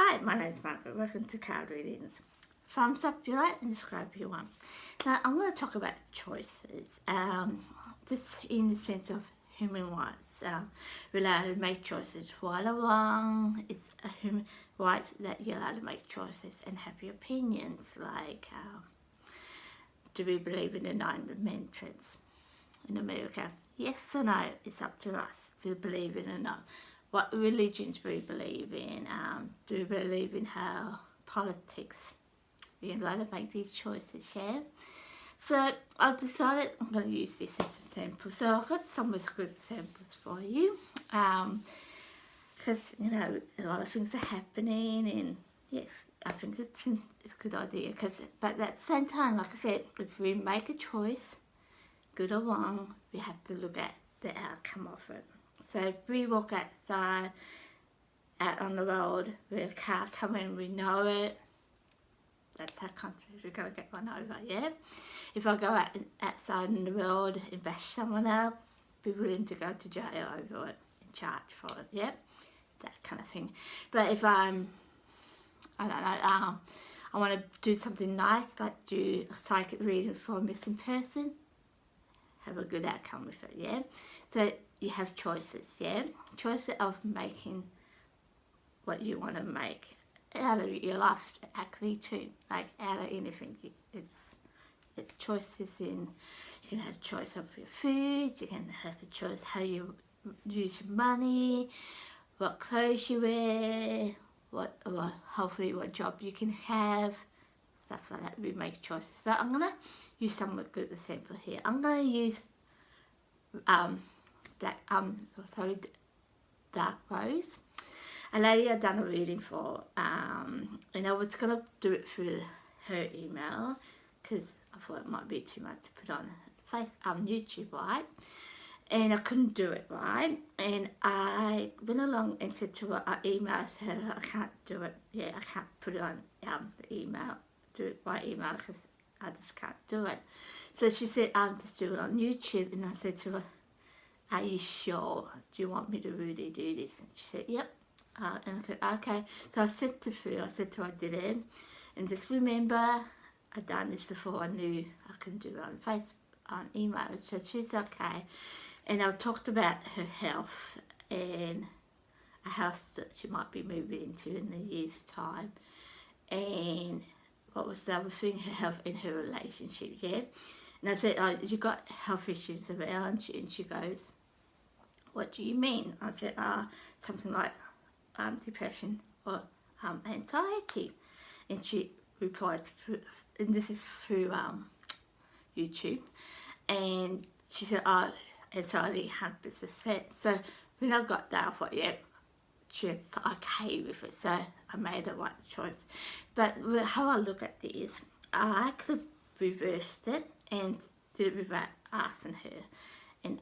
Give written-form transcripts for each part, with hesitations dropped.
Hi, my name's Margaret. Welcome to Card Readings. Thumbs up if you like and subscribe if you want. Now, I'm going to talk about choices, just in the sense of human rights. We're allowed to make choices right or wrong. It's a human rights that you're allowed to make choices and have your opinions, like do we believe in the Nine Amendments in America? Yes or no, it's up to us to believe in or not. What religions we believe in, do we believe in how politics, we're allowed to make these choices, yeah? So I've decided I'm going to use this as a sample. So I've got some good samples for you, because you know a lot of things are happening, and yes, I think it's a good idea. But at the same time, like I said, if we make a choice, good or wrong, we have to look at the outcome of it. So if we walk outside, out on the road, with a car coming, we know it, that's how confident we're going to get run over, yeah? If I go outside in the road and bash someone up, be willing to go to jail over it and charge for it, yeah? That kind of thing. But if I don't know, I want to do something nice, like do a psychic reading for a missing person, have a good outcome with it, yeah? So you have choices, yeah? Choices of making what you want to make out of your life, actually, too. Like, out of anything. It's choices in, you can have a choice of your food, you can have a choice how you use your money, what clothes you wear, hopefully what job you can have, stuff like that. We make choices. So I'm going to use some good example here. I'm going to use dark rose. A lady I'd done a reading for, and I was going to do it through her email because I thought it might be too much to put on YouTube, right? And I couldn't do it, right? And I went along and said to her, I emailed her, I can't do it. Yeah, I can't put it on the email, do it by email because I just can't do it. So she said, just do it on YouTube. And I said to her, are you sure? Do you want me to really do this? And she said, yep. And I said, okay. So I said to her, I did it. And just remember, I'd done this before I knew I couldn't do it on Facebook, on email. So she's okay. And I talked about her health and a house that she might be moving into in a year's time. And what was the other thing? Her health and her relationship, yeah? And I said, oh, you got health issues around you? And she goes, what do you mean? I said, something like depression or anxiety. And she replied, and this is through YouTube, and she said, oh, anxiety 100%. So when I got that, I thought, yeah, she was okay with it, so I made the right choice. But how I look at this, I could have reversed it and did it without asking her and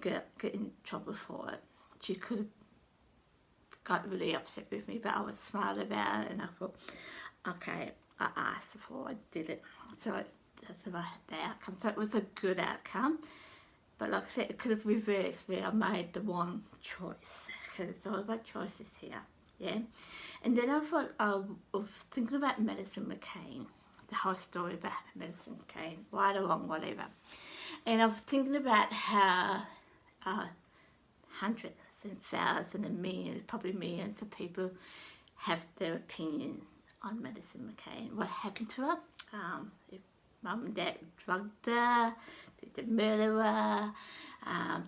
get in trouble for it. She could have got really upset with me, but I was smart about it and I thought, okay, I asked before I did it. So that's about the outcome. So it was a good outcome. But like I said, it could have reversed where I made the wrong choice. Because it's all about choices here, yeah? And then I thought, I was thinking about Madison McCain, the whole story about Madison McCain, right or wrong, whatever. And I was thinking about how hundreds and thousands and millions, probably millions of people have their opinion on Madison McCain. What happened to her? If mum and dad drugged her, did they murder her?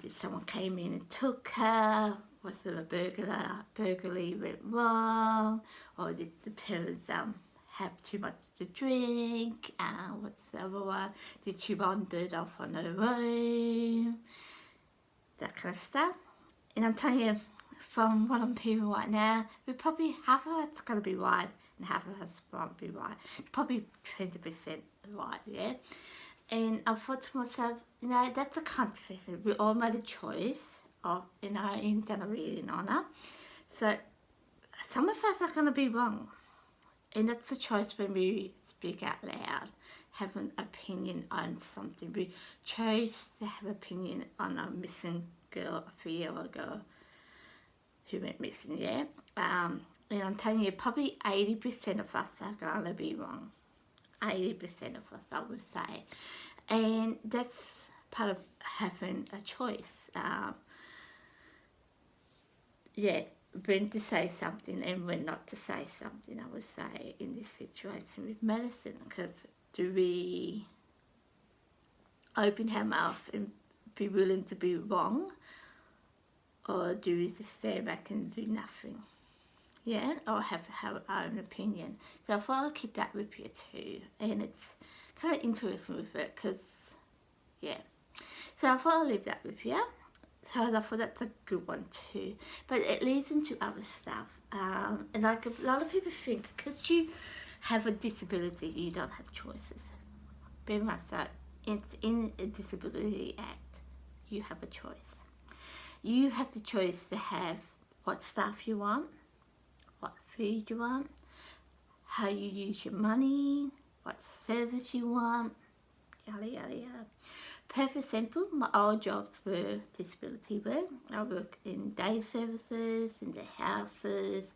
Did someone came in and took her? Was there a burglary went wrong? Or did the parents have too much to drink? What's the other one? Did she wander off on her own? That kind of stuff. And I'm telling you, from what I'm hearing right now, we probably half of it's going to be right and half of it's won't be right. Probably 20% right, yeah? And I thought to myself, you know, that's a conflict. We all made a choice of, you know, in done a reading on her. So some of us are going to be wrong. And that's a choice when we speak out loud, have an opinion on something. We chose to have an opinion on a missing girl a few years ago who went missing, yeah? and I'm telling you, probably 80% of us are going to be wrong. 80% of us, I would say. And that's part of having a choice. Yeah, when to say something and when not to say something, I would say, in this situation with medicine. Because do we open our mouth and be willing to be wrong, or do we just stay back and do nothing? Yeah, or have our own opinion. So I thought I'll keep that with you too, and it's kind of interesting with it, because yeah. So I thought I'll leave that with you. So I thought that's a good one too, but it leads into other stuff. And like a lot of people think, because you have a disability, you don't have choices. Very much so. It's in a Disability Act, you have a choice. You have the choice to have what stuff you want, what food you want, how you use your money, what service you want, yada yada yada. Perfect simple. My old jobs were disability work. I work in day services, in the houses,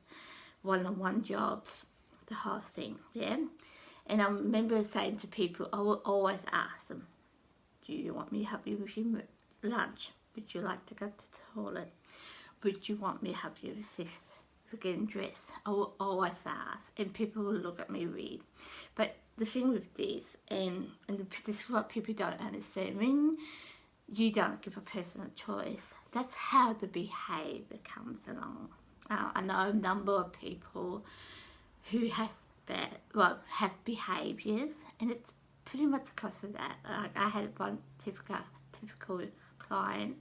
one-on-one jobs, the whole thing, yeah. And I remember saying to people, I would always ask them, do you want me to help you with your lunch? Would you like to go to the toilet? Would you want me to help you assist with getting dressed? I will always ask, and people will look at me weird. But the thing with this, and this is what people don't understand, when you don't give a person a choice, that's how the behaviour comes along. I know a number of people who have behaviours, and it's pretty much because of that. Like, I had one typical client,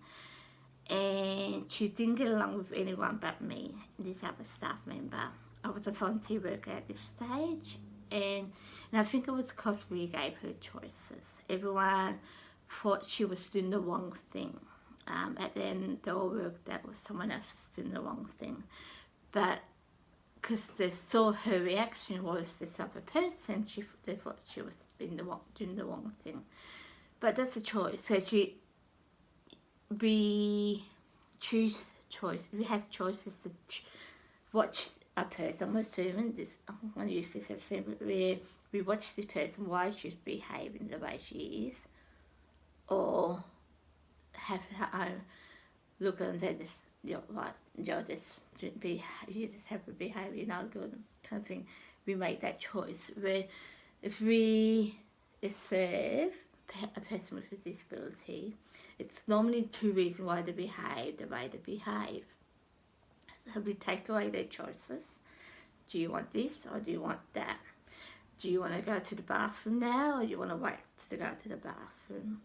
and she didn't get along with anyone but me and this other staff member. I was a volunteer worker at this stage, and I think it was because we gave her choices. Everyone thought she was doing the wrong thing. At the end, they all worked out was someone else was doing the wrong thing. But because they saw her reaction was this other person, they thought she was doing the wrong thing. But that's a choice. So we choose choice. We have choices to watch a person. I'm assuming this. I'm going to use this as where we watch this person why she's behaving the way she is, or have her own look and say this. You're right. You just have a behaviour not good kind of thing. We make that choice. Where if we serve a person with a disability, it's normally two reasons why they behave the way they behave. So we take away their choices. Do you want this or do you want that? Do you want to go to the bathroom now or do you want to wait to go to the bathroom?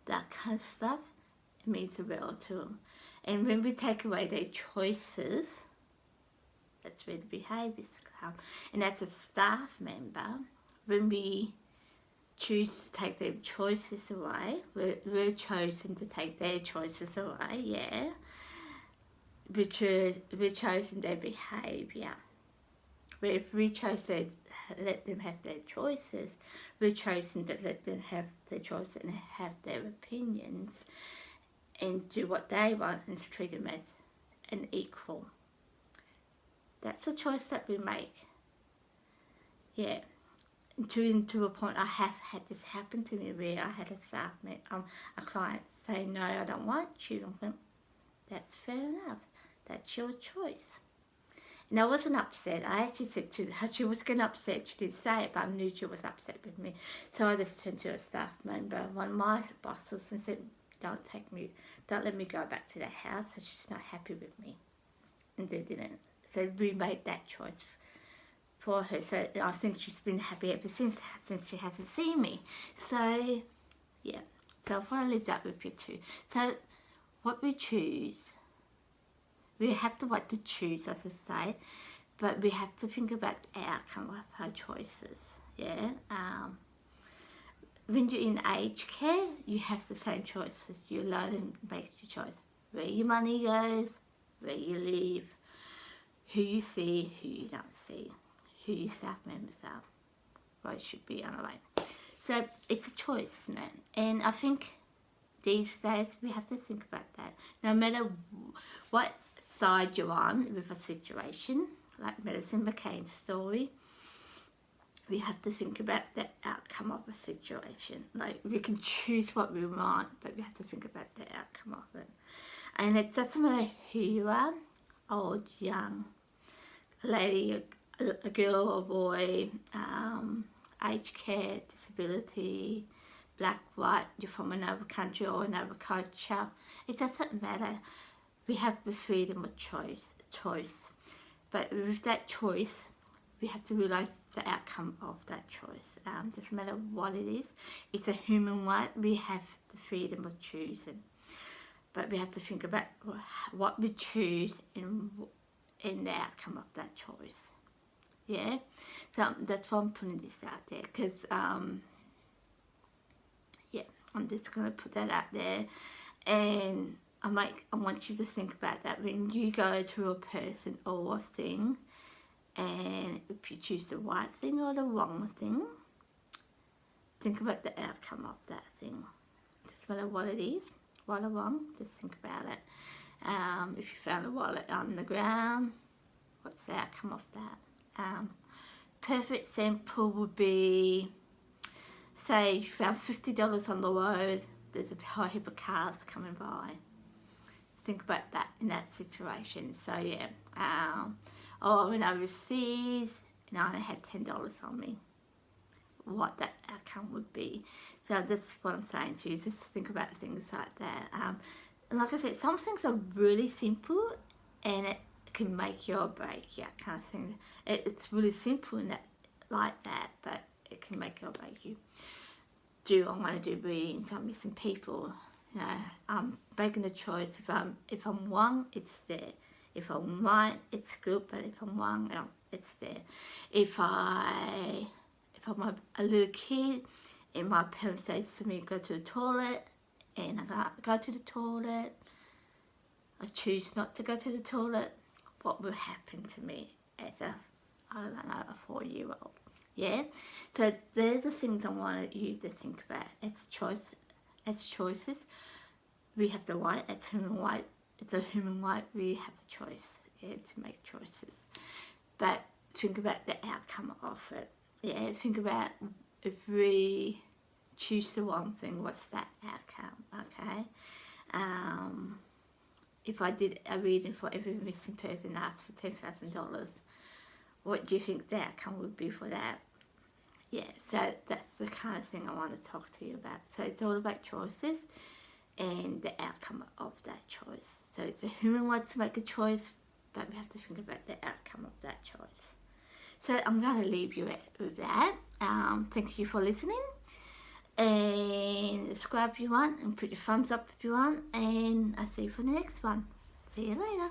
That kind of stuff, it means the world to them. And when we take away their choices, that's where the behaviours come. And as a staff member, when we choose to take their choices away, we're chosen to take their choices away, yeah. We're chosen their behaviour. Where if we chose to let them have their choices, we're chosen to let them have their choices and have their opinions and do what they want and treat them as an equal. That's a choice that we make. Yeah. To a point, I have had this happen to me where I had a client say, no, I don't want you. I think, that's fair enough. That's your choice. And I wasn't upset. I actually said to her, she was getting upset. She didn't say it, but I knew she was upset with me. So I just turned to a staff member, one of my bosses, and said, don't let me go back to the house. She's not happy with me. And they didn't. So we made that choice for her. So I think she's been happy ever since she hasn't seen me. So, yeah. So I want to leave that with you too. So what we choose, we have the right to choose, as I say, but we have to think about the outcome of our choices, yeah. When you're in aged care, you have the same choices. You allow them to make your choice. Where your money goes, where you live, who you see, who you don't see, who your staff members are, what should be on the way. So it's a choice, isn't it? And I think these days we have to think about that. No matter what side you're on with a situation, like Medicine McCain's story, we have to think about the outcome of a situation. Like, we can choose what we want, but we have to think about the outcome of it. And it doesn't matter who you are, old, young, a lady, a girl or boy, aged care, disability, black, white, you're from another country or another culture. It doesn't matter. We have the freedom of choice. But with that choice, we have to realise the outcome of that choice. Doesn't matter what it is. It's a human right. We have the freedom of choosing. But we have to think about what we choose in the outcome of that choice. Yeah? So that's why I'm putting this out there. Because, yeah, I'm just going to put that out there. And I want you to think about that when you go to a person or a thing, and if you choose the right thing or the wrong thing, think about the outcome of that thing. Doesn't matter what it is, right or wrong, just think about it. If you found a wallet on the ground, what's the outcome of that? Perfect example would be, say you found $50 on the road, there's a whole heap of cars coming by. Think about that in that situation. So yeah, or when I was overseas and I only had $10 on me, what that outcome would be. So that's what I'm saying to you, is just think about things like that. And like I said, some things are really simple and it can make you or break you, kind of thing. It's really simple in that, like that, but it can make you or break you. I want to do readings on missing people? You know, I'm making a choice. If I'm wrong, it's there. If I'm right, it's good. But if I'm wrong, it's there. If I'm a little kid and my parents say to me, go to the toilet, and I go to the toilet, I choose not to go to the toilet, what will happen to me as a 4-year-old? Yeah, so they're the things I want you to think about. It's choices. We have the right. It's human right. It's a human right. We have a choice. Yeah, to make choices. But think about the outcome of it. Yeah, think about if we choose the wrong thing, what's that outcome? Okay. If I did a reading for every missing person, asked for $10,000. What do you think the outcome would be for that? Yeah, so that's the kind of thing I want to talk to you about. So it's all about choices and the outcome of that choice. So it's a human right to make a choice, but we have to think about the outcome of that choice. So I'm going to leave you with that. Thank you for listening. And subscribe if you want, and put your thumbs up if you want. And I'll see you for the next one. See you later.